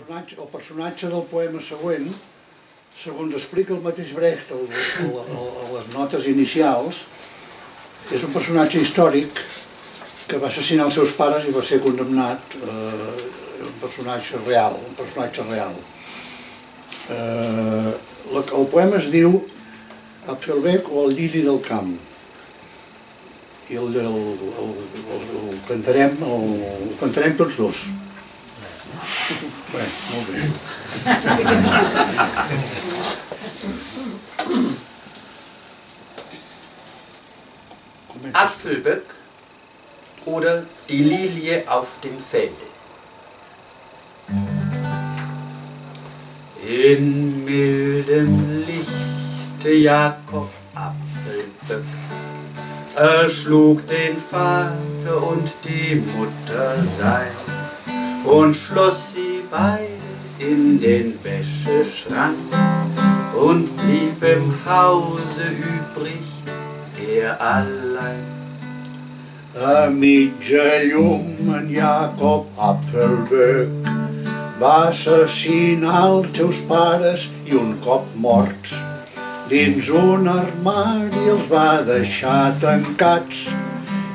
el personatge del poema següent, segons explica el mateix Brecht a les notes inicials, és un personatge històric que va assassinar els seus pares i va ser condemnat, un personatge real. El poema es diu Apfelbeck o el lliri del camp, i el cantarem tots dos. Bé, molt bé. Apfelböck oder die Lilie auf dem Felde. In mildem Lichte Jakob Apfelböck erschlug den Vater und die Mutter sein und schloss sie beide in den Wäscheschrank und blieb im Hause übrig, er allein. A mitja llum en Jakob Apfelbeck va assassinar els seus pares i un cop morts dins un armari els va deixar tancats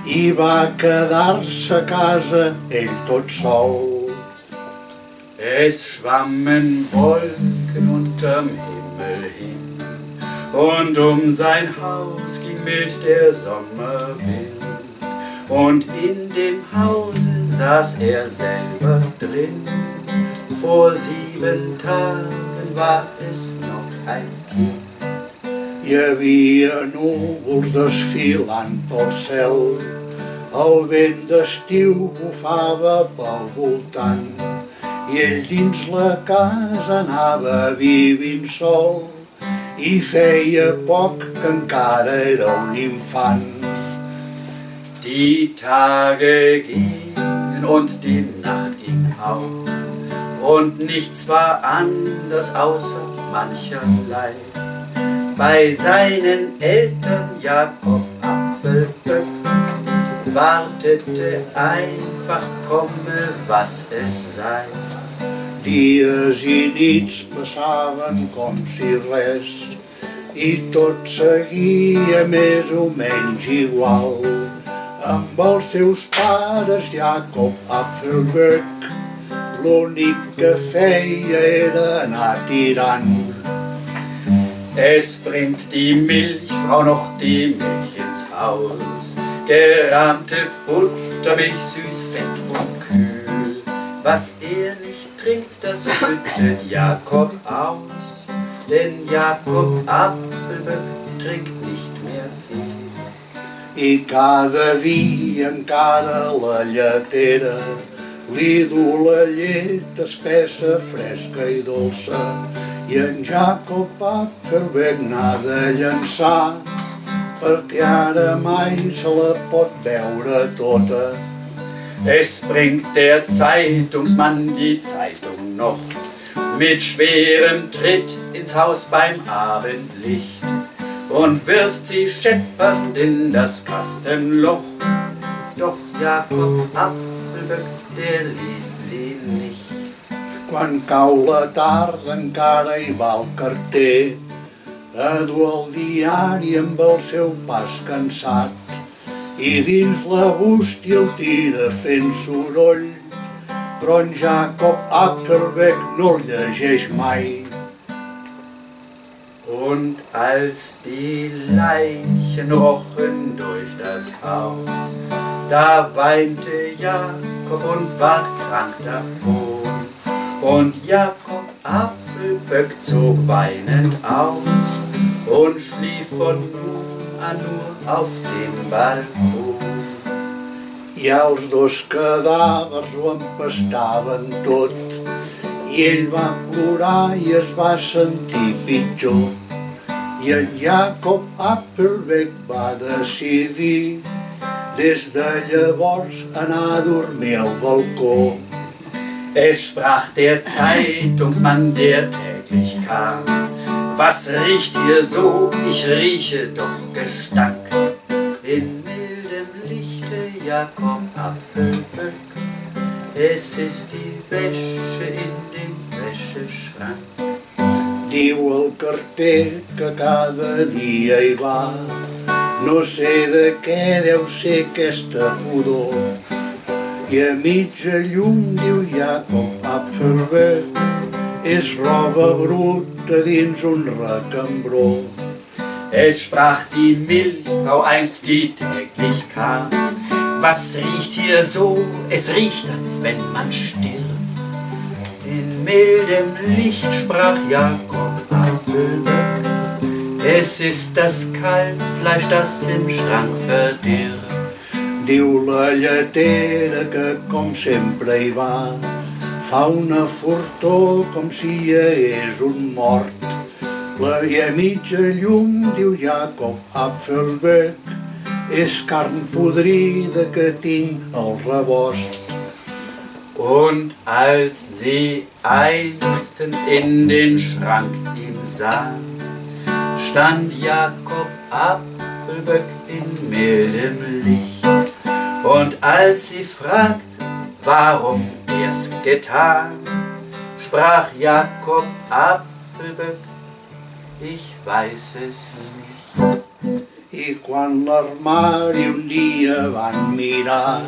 i va quedar-se a casa ell tot sol. Es schwammen Wolken unterm Himmel hin und sein Haus ging mild der Sommerwind und in dem Hause saß selber drin. Vor 7 Tagen war es noch ein Kind. Hi havia núvols desfilant pel cel, el vent d'estiu bufava pel voltant i ell dins la casa anava vivint sol i feia poc que encara era un infant. Die Tage gingen und die Nacht ging auch und nichts war anders außer mancherlei. Bei seinen Eltern Jakob Apfelböck wartete einfach, komme was es sei. Dies i nits passaven com si res i tot seguia més o menys igual. Amb els seus pares Jakob Apfelböck l'únic que feia era anar tirant. Es bringt die Milchfrau noch die Milch ins Haus, gerahmte Buttermilch, süß, fett und kühl. Was nicht trinkt, das schüttet Jakob aus, denn Jakob Apfelböck trinkt nicht mehr viel. I cada dia encara la lletera li du la llet espessa, fresca i dolça, i en Jakob Apfelbeck n'ha de llençar perquè ara mai se la pot veure tota. Es bringt der Zeitungsmann die Zeitung noch mit schwerem Tritt ins Haus beim Abendlicht und wirft sie scheppernd in das Kastenloch. Doch Jakob Apfelböck, der liest sie nicht. Quan cau la tarda encara hi va el carter a dur el diari amb el seu pas cansat i dins la bústia el tira fent soroll, però en Jakob Apfelbeck no el llegeix mai. Und als die Leichen rochen durch das Haus, da weinte Jakob und ward krank davon. Und Jakob Apfelböck zog weinend aus und schlief von nun an nur auf dem Balkon. I els dos cadàvers ho empastaven tot i ell va plorar i es va sentir pitjor. I en Jakob Apfelbeck va decidir des de llavors anar a dormir al balcó. Es sprach der Zeitungsmann, der täglich kam: Was riecht hier so? Ich rieche doch Gestank. In mildem Lichte Jakob Apfelböck, es ist die Wäsche in dem Wäscheschrank. Diu el carter que cada dia hi va, no sé de què deu ser aquesta pudor. I a mitja llum diu Jacob Apfelberg, és roba bruta dins un recambró. Es sprach die Milchfrau einst, die täglich kam: Was riecht hier so? Es riecht, als wenn man stirbt. In mildem Licht sprach Jacob Apfelberg: Es ist das Kalbfleisch, das im Schrank verdirbt. Diu la lletera que com sempre hi va, fa una fortor com si hi hagués un mort. I a mitja llum, diu Jacob Apfelberg, és carn podrida que tinc al rebost. Und als sie einstens in den Schrank ihm sah, stand Jacob Apfelberg in mildem Licht. Und als sie fragte, warum er's getan, sprach Jacob Apfelberg: Ich weiß es nicht. I quan l'armari un dia van mirar,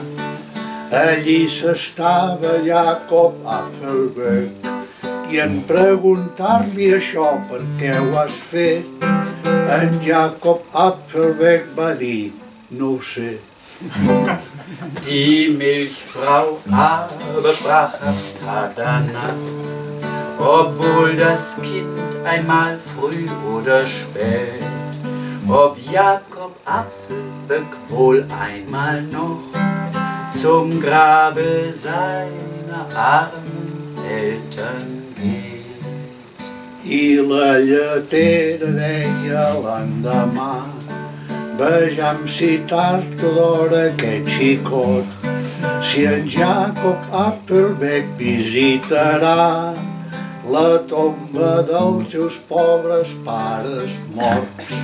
allí s'estava Jacob Apfelberg, i en preguntar-li això, per què ho has fet, en Jacob Apfelberg va dir: no ho sé. Die Milchfrau aber sprach am Tag danach, obwohl das Kind einmal früh oder spät, ob Jacob Apfelberg wohl einmal noch zum Grabe seiner armen Eltern geht. I la lletera deia l'endemà: vejam si tard o d'hora aquest xicot, si en Jacob Apfelberg visitarà la tomba dels seus pobres pares morts.